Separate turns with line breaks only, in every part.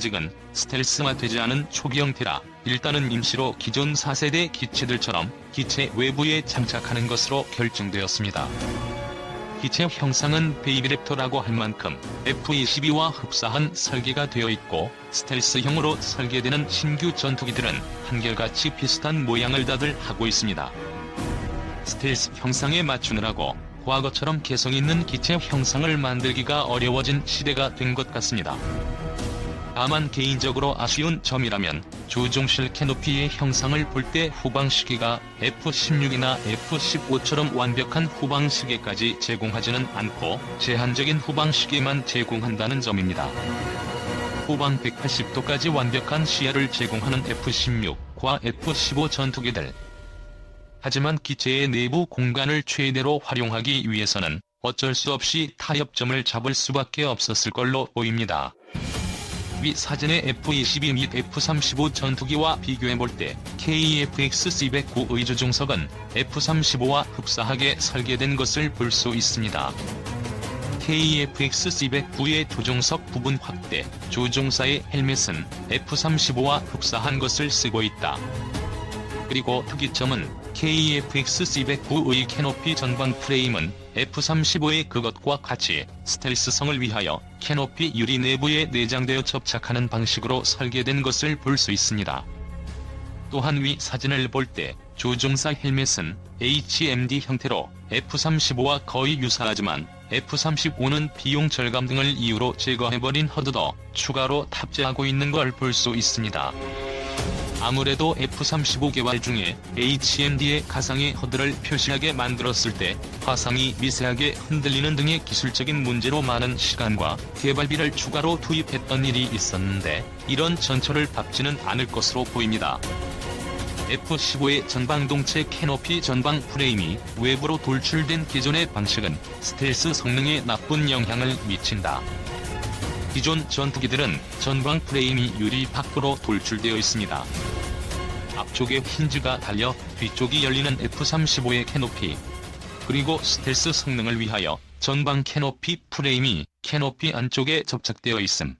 아직은 스텔스화되지 않은 초기 형태라 일단은 임시로 기존 4세대 기체들처럼 기체 외부에 장착하는 것으로 결정되었습니다. 기체 형상은 베이비랩터라고 할 만큼 F-22와 흡사한 설계가 되어 있고 스텔스형으로 설계되는 신규 전투기들은 한결같이 비슷한 모양을 다들 하고 있습니다. 스텔스 형상에 맞추느라고 과거처럼 개성 있는 기체 형상을 만들기가 어려워진 시대가 된 것 같습니다. 다만 개인적으로 아쉬운 점이라면 조종실 캐노피의 형상을 볼 때 후방시계가 F-16이나 F-15처럼 완벽한 후방시계까지 제공하지는 않고 제한적인 후방시계만 제공한다는 점입니다. 후방 180도까지 완벽한 시야를 제공하는 F-16과 F-15 전투기들. 하지만 기체의 내부 공간을 최대로 활용하기 위해서는 어쩔 수 없이 타협점을 잡을 수밖에 없었을 걸로 보입니다. 위 사진의 F-22 및 F-35 전투기와 비교해볼 때 KF-X-209의 조종석은 F-35와 흡사하게 설계된 것을 볼 수 있습니다. KF-X-209의 조종석 부분 확대, 조종사의 헬멧은 F-35와 흡사한 것을 쓰고 있다. 그리고 특이점은 KF-X-209의 캐노피 전방 프레임은 F-35의 그것과 같이 스텔스성을 위하여 캐노피 유리 내부에 내장되어 접착하는 방식으로 설계된 것을 볼 수 있습니다. 또한 위 사진을 볼 때 조종사 헬멧은 HMD 형태로 F-35와 거의 유사하지만 F-35는 비용 절감 등을 이유로 제거해버린 허드도 추가로 탑재하고 있는 걸 볼 수 있습니다. 아무래도 F-35 개발 중에 HMD의 가상의 허드를 표시하게 만들었을 때 화상이 미세하게 흔들리는 등의 기술적인 문제로 많은 시간과 개발비를 추가로 투입했던 일이 있었는데 이런 전철을 밟지는 않을 것으로 보입니다. F-15의 전방동체 캐노피 전방 프레임이 외부로 돌출된 기존의 방식은 스텔스 성능에 나쁜 영향을 미친다. 기존 전투기들은 전방 프레임이 유리 밖으로 돌출되어 있습니다. 앞쪽에 힌지가 달려 뒤쪽이 열리는 F-35의 캐노피, 그리고 스텔스 성능을 위하여 전방 캐노피 프레임이 캐노피 안쪽에 접착되어 있음.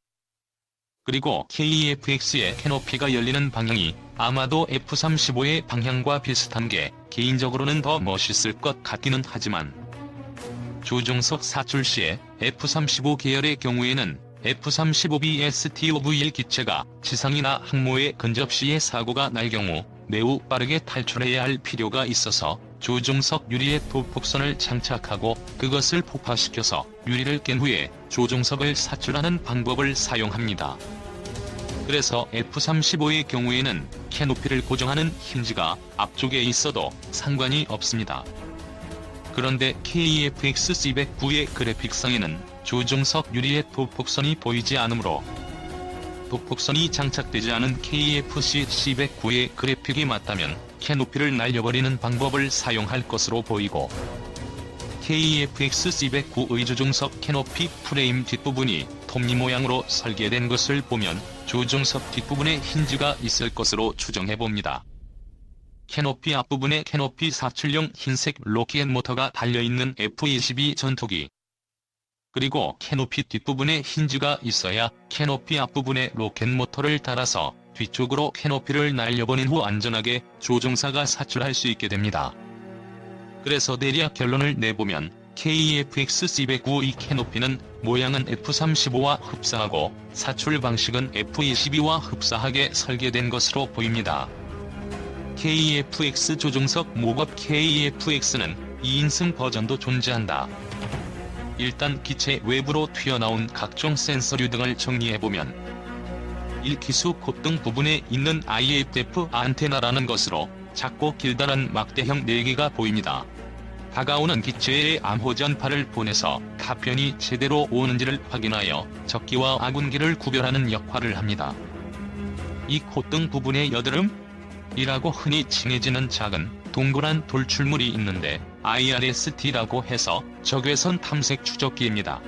그리고 KF-X의 캐노피가 열리는 방향이 아마도 F-35의 방향과 비슷한 게 개인적으로는 더 멋있을 것 같기는 하지만 조종석 사출 시에 F-35 계열의 경우에는 F-35B STOV-1 기체가 지상이나 항모에 근접 시에 사고가 날 경우 매우 빠르게 탈출해야 할 필요가 있어서 조종석 유리에 도폭선을 장착하고 그것을 폭파시켜서 유리를 깬 후에 조종석을 사출하는 방법을 사용합니다. 그래서 F-35의 경우에는 캐노피를 고정하는 힌지가 앞쪽에 있어도 상관이 없습니다. 그런데 KF-X-209의 그래픽상에는 조종석 유리에 도폭선이 보이지 않으므로 도폭선이 장착되지 않은 KF-C-209의 그래픽이 맞다면 캐노피를 날려버리는 방법을 사용할 것으로 보이고 KF-X-209의 조종석 캐노피 프레임 뒷부분이 톱니 모양으로 설계된 것을 보면 조종석 뒷부분에 힌지가 있을 것으로 추정해봅니다. 캐노피 앞부분에 캐노피 사출용 흰색 로켓 모터가 달려있는 F-22 전투기, 그리고 캐노피 뒷부분에 힌지가 있어야 캐노피 앞부분에 로켓 모터를 달아서 뒤쪽으로 캐노피를 날려보낸 후 안전하게 조종사가 사출할 수 있게 됩니다. 그래서 대략 결론을 내보면 KF-X-209의 캐노피는 모양은 F-35와 흡사하고 사출 방식은 F-22와 흡사하게 설계된 것으로 보입니다. KF-X 조종석 모급 KF-X는 2인승 버전도 존재한다. 일단 기체 외부로 튀어나온 각종 센서류 등을 정리해보면 1기수 콧등 부분에 있는 IFF 안테나라는 것으로 작고 길다란 막대형 4개가 보입니다. 다가오는 기체에 암호 전파를 보내서 파편이 제대로 오는지를 확인하여 적기와 아군기를 구별하는 역할을 합니다. 이 콧등 부분에 여드름이라고 흔히 칭해지는 작은 동그란 돌출물이 있는데 IRST라고 해서 적외선 탐색 추적기입니다.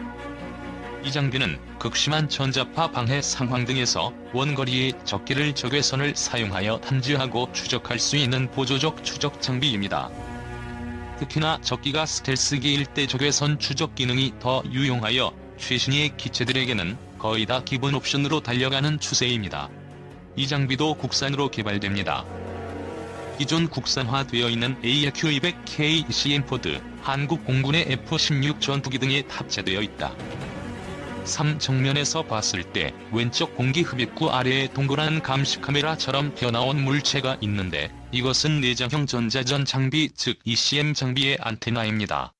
이 장비는 극심한 전자파 방해 상황 등에서 원거리의 적기를 적외선을 사용하여 탐지하고 추적할 수 있는 보조적 추적 장비입니다. 특히나 적기가 스텔스기일 때 적외선 추적 기능이 더 유용하여 최신의 기체들에게는 거의 다 기본 옵션으로 달려가는 추세입니다. 이 장비도 국산으로 개발됩니다. 기존 국산화되어 있는 ARQ200K CM4드, 한국 공군의 F-16 전투기 등에 탑재되어 있다. 3. 정면에서 봤을 때 왼쪽 공기 흡입구 아래에 동그란 감시 카메라처럼 튀어나온 물체가 있는데 이것은 내장형 전자전 장비 즉 ECM 장비의 안테나입니다.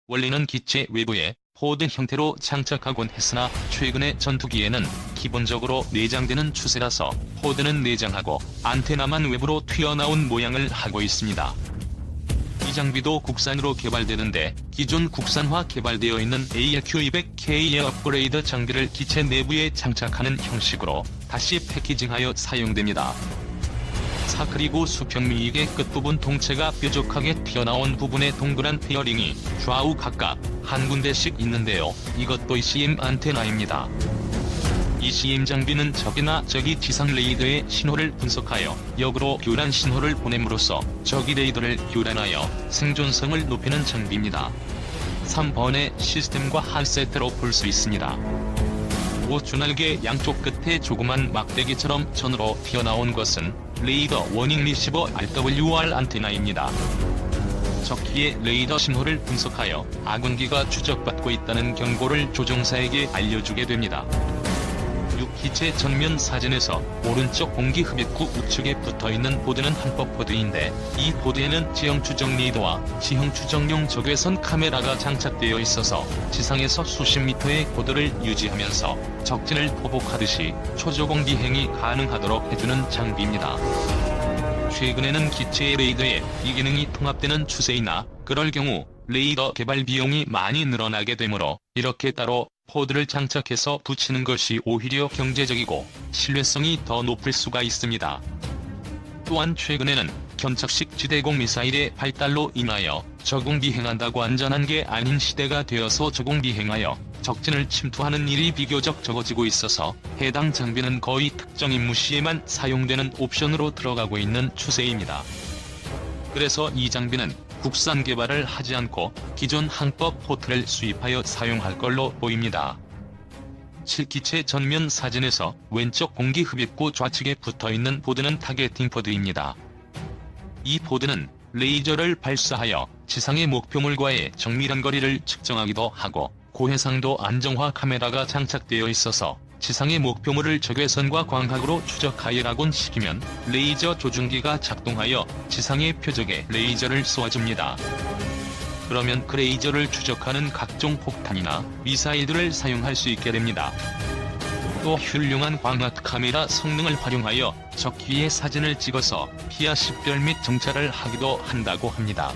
원래는 기체 외부에 포드 형태로 장착하곤 했으나 최근의 전투기에는 기본적으로 내장되는 추세라서 포드는 내장하고 안테나만 외부로 튀어나온 모양을 하고 있습니다. 이 장비도 국산으로 개발되는데 기존 국산화 개발되어 있는 ARQ200K의 업그레이드 장비를 기체 내부에 장착하는 형식으로 다시 패키징하여 사용됩니다. 4. 그리고 수평미익의 끝부분 통째가 뾰족하게 튀어나온 부분에 동그란 페어링이 좌우 각각 한 군데씩 있는데요. 이것도 ECM 안테나입니다. ECM 장비는 적이나 적이 지상 레이더의 신호를 분석하여 역으로 교란 신호를 보냄으로써 적이 레이더를 교란하여 생존성을 높이는 장비입니다. 3번의 시스템과 한 세트로 볼 수 있습니다. 5. 주날개 양쪽 끝에 조그만 막대기처럼 전으로 튀어나온 것은 레이더 워닝 리시버 RWR 안테나입니다. 적기의 레이더 신호를 분석하여 아군기가 추적받고 있다는 경고를 조종사에게 알려주게 됩니다. 6. 기체 전면 사진에서 오른쪽 공기 흡입구 우측에 붙어있는 보드는 한법 보드인데 이 보드에는 지형 추적 레이더와 지형 추적용 적외선 카메라가 장착되어 있어서 지상에서 수십 미터의 고도를 유지하면서 적진을 포복하듯이 초저공 비행이 가능하도록 해주는 장비입니다. 최근에는 기체의 레이더에 이 기능이 통합되는 추세이나 그럴 경우 레이더 개발 비용이 많이 늘어나게 되므로 이렇게 따로 포드를 장착해서 붙이는 것이 오히려 경제적이고 신뢰성이 더 높을 수가 있습니다. 또한 최근에는 견착식 지대공 미사일의 발달로 인하여 저공 비행한다고 안전한 게 아닌 시대가 되어서 저공 비행하여 적진을 침투하는 일이 비교적 적어지고 있어서 해당 장비는 거의 특정 임무 시에만 사용되는 옵션으로 들어가고 있는 추세입니다. 그래서 이 장비는 국산 개발을 하지 않고 기존 항법 포트를 수입하여 사용할 걸로 보입니다. 7. 기체 전면 사진에서 왼쪽 공기 흡입구 좌측에 붙어있는 보드는 타겟팅 포드입니다. 이 포드는 레이저를 발사하여 지상의 목표물과의 정밀한 거리를 측정하기도 하고 고해상도 안정화 카메라가 장착되어 있어서 지상의 목표물을 적외선과 광학으로 추적하여라곤 시키면 레이저 조준기가 작동하여 지상의 표적에 레이저를 쏘아줍니다. 그러면 그 레이저를 추적하는 각종 폭탄이나 미사일들을 사용할 수 있게 됩니다. 또 훌륭한 광학 카메라 성능을 활용하여 적기의 사진을 찍어서 피하 식별 및 정찰을 하기도 한다고 합니다.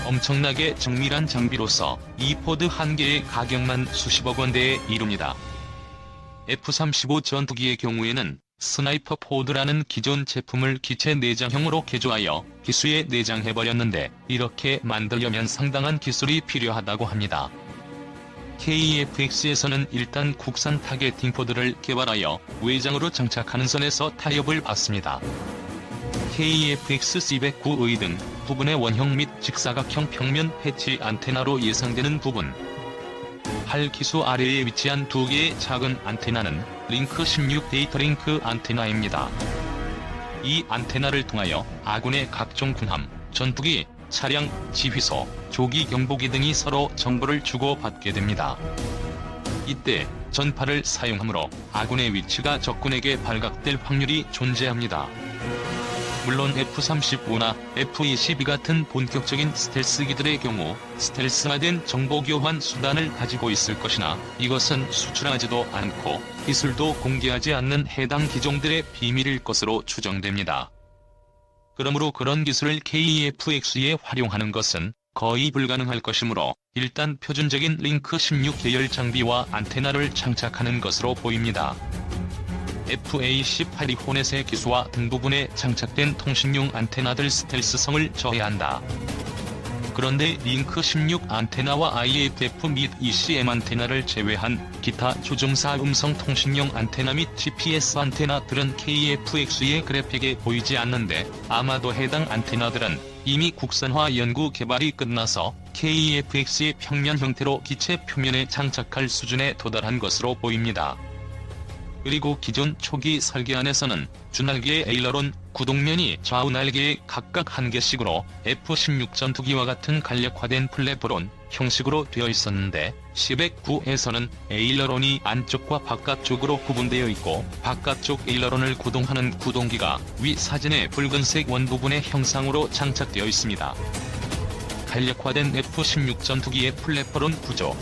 엄청나게 정밀한 장비로서 이 포드 한 개의 가격만 수십억 원대에 이릅니다. F-35 전투기의 경우에는 스나이퍼 포드라는 기존 제품을 기체 내장형으로 개조하여 기수에 내장해버렸는데 이렇게 만들려면 상당한 기술이 필요하다고 합니다. KEFX에서는 일단 국산 타겟팅 포드를 개발하여 외장으로 장착하는 선에서 타협을 받습니다. KEFX C109의 등 부분의 원형 및 직사각형 평면 패치 안테나로 예상되는 부분. 팔 기수 아래에 위치한 두 개의 작은 안테나는 링크 16 데이터 링크 안테나입니다. 이 안테나를 통하여 아군의 각종 군함, 전투기, 차량, 지휘소, 조기 경보기 등이 서로 정보를 주고받게 됩니다. 이때 전파를 사용하므로 아군의 위치가 적군에게 발각될 확률이 존재합니다. 물론 F-35나 F-22 같은 본격적인 스텔스기들의 경우 스텔스화된 정보교환 수단을 가지고 있을 것이나 이것은 수출하지도 않고 기술도 공개하지 않는 해당 기종들의 비밀일 것으로 추정됩니다. 그러므로 그런 기술을 KEFX에 활용하는 것은 거의 불가능할 것이므로 일단 표준적인 링크 16 계열 장비와 안테나를 장착하는 것으로 보입니다. FA-18이 호넷의 기수와 등 부분에 장착된 통신용 안테나들 스텔스성을 저해한다. 그런데 링크 16 안테나와 IFF 및 ECM 안테나를 제외한 기타 조종사 음성 통신용 안테나 및 GPS 안테나들은 KEFX의 그래픽에 보이지 않는데 아마도 해당 안테나들은 이미 국산화 연구 개발이 끝나서 KEFX의 평면 형태로 기체 표면에 장착할 수준에 도달한 것으로 보입니다. 그리고 기존 초기 설계안에서는 주날개의 에일러론, 구동면이 좌우 날개에 각각 1개씩으로 F-16 전투기와 같은 간략화된 플랫폼 형식으로 되어 있었는데, 10-9에서는 에일러론이 안쪽과 바깥쪽으로 구분되어 있고, 바깥쪽 에일러론을 구동하는 구동기가 위 사진의 붉은색 원 부분의 형상으로 장착되어 있습니다. 간략화된 F-16 전투기의 플랫폼 구조.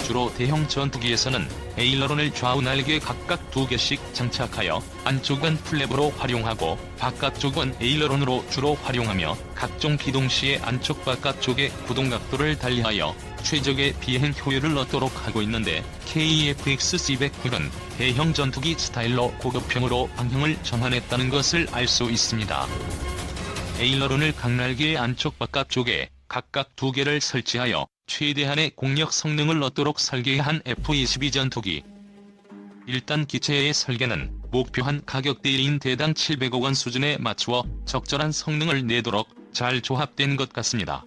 주로 대형 전투기에서는 에일러론을 좌우 날개에 각각 2개씩 장착하여 안쪽은 플랩으로 활용하고 바깥쪽은 에일러론으로 주로 활용하며 각종 기동 시에 안쪽 바깥쪽의 구동 각도를 달리하여 최적의 비행 효율을 얻도록 하고 있는데, KEFX C-109는 대형 전투기 스타일로 고급형으로 방향을 전환했다는 것을 알 수 있습니다. 에일러론을 각 날개의 안쪽 바깥쪽에 각각 2개를 설치하여 최대한의 공력 성능을 얻도록 설계한 F-22 전투기. 일단 기체의 설계는 목표한 가격대인 대당 700억 원 수준에 맞추어 적절한 성능을 내도록 잘 조합된 것 같습니다.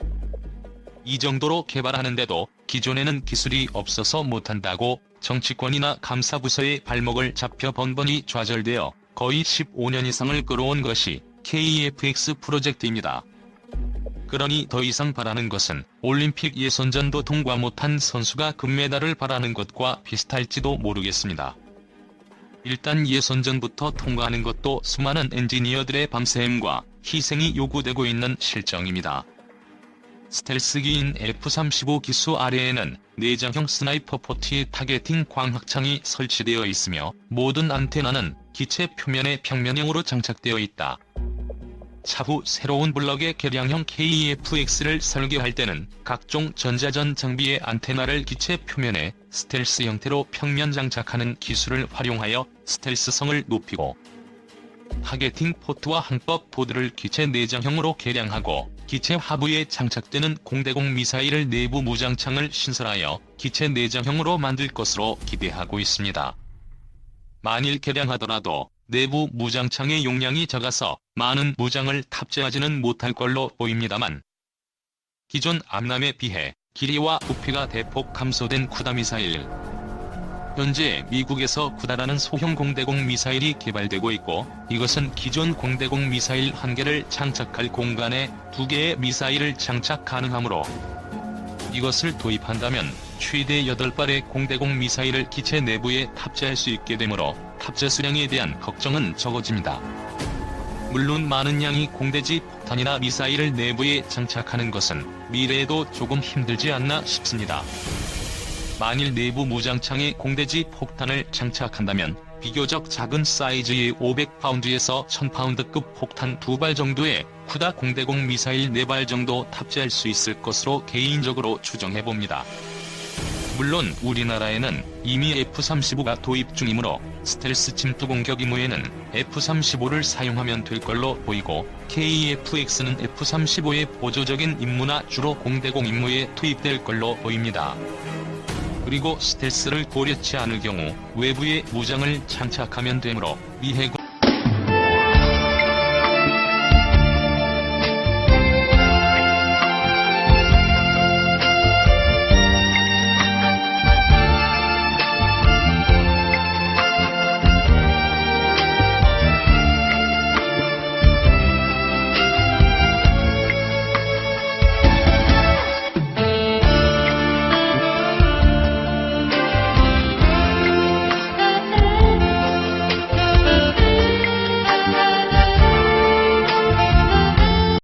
이 정도로 개발하는데도 기존에는 기술이 없어서 못한다고 정치권이나 감사부서의 발목을 잡혀 번번이 좌절되어 거의 15년 이상을 끌어온 것이 KEFX 프로젝트입니다. 그러니 더 이상 바라는 것은 올림픽 예선전도 통과 못한 선수가 금메달을 바라는 것과 비슷할지도 모르겠습니다. 일단 예선전부터 통과하는 것도 수많은 엔지니어들의 밤샘과 희생이 요구되고 있는 실정입니다. 스텔스기인 F-35 기수 아래에는 내장형 스나이퍼 포트의 타겟팅 광학창이 설치되어 있으며 모든 안테나는 기체 표면에 평면형으로 장착되어 있다. 차후 새로운 블럭의 개량형 KEFX를 설계할 때는 각종 전자전 장비의 안테나를 기체 표면에 스텔스 형태로 평면 장착하는 기술을 활용하여 스텔스성을 높이고, 타겟팅 포트와 항법 보드를 기체 내장형으로 개량하고 기체 하부에 장착되는 공대공 미사일을 내부 무장창을 신설하여 기체 내장형으로 만들 것으로 기대하고 있습니다. 만일 개량하더라도 내부 무장창의 용량이 작아서 많은 무장을 탑재하지는 못할 걸로 보입니다만, 기존 암람에 비해 길이와 부피가 대폭 감소된 쿠다 미사일. 현재 미국에서 쿠다라는 소형 공대공 미사일이 개발되고 있고, 이것은 기존 공대공 미사일 1개를 장착할 공간에 2개의 미사일을 장착 가능하므로, 이것을 도입한다면 최대 8발의 공대공 미사일을 기체 내부에 탑재할 수 있게 되므로 탑재 수량에 대한 걱정은 적어집니다. 물론 많은 양의 공대지 폭탄이나 미사일을 내부에 장착하는 것은 미래에도 조금 힘들지 않나 싶습니다. 만일 내부 무장창에 공대지 폭탄을 장착한다면 비교적 작은 사이즈의 500파운드에서 1000파운드급 폭탄 2발 정도의 쿠다 공대공 미사일 4발 정도 탑재할 수 있을 것으로 개인적으로 추정해봅니다. 물론 우리나라에는 이미 F-35가 도입 중이므로 스텔스 침투 공격 임무에는 F-35를 사용하면 될 걸로 보이고, KEFX는 F-35의 보조적인 임무나 주로 공대공 임무에 투입될 걸로 보입니다. 그리고 스텔스를 고려치 않을 경우 외부에 무장을 장착하면 되므로 미 해군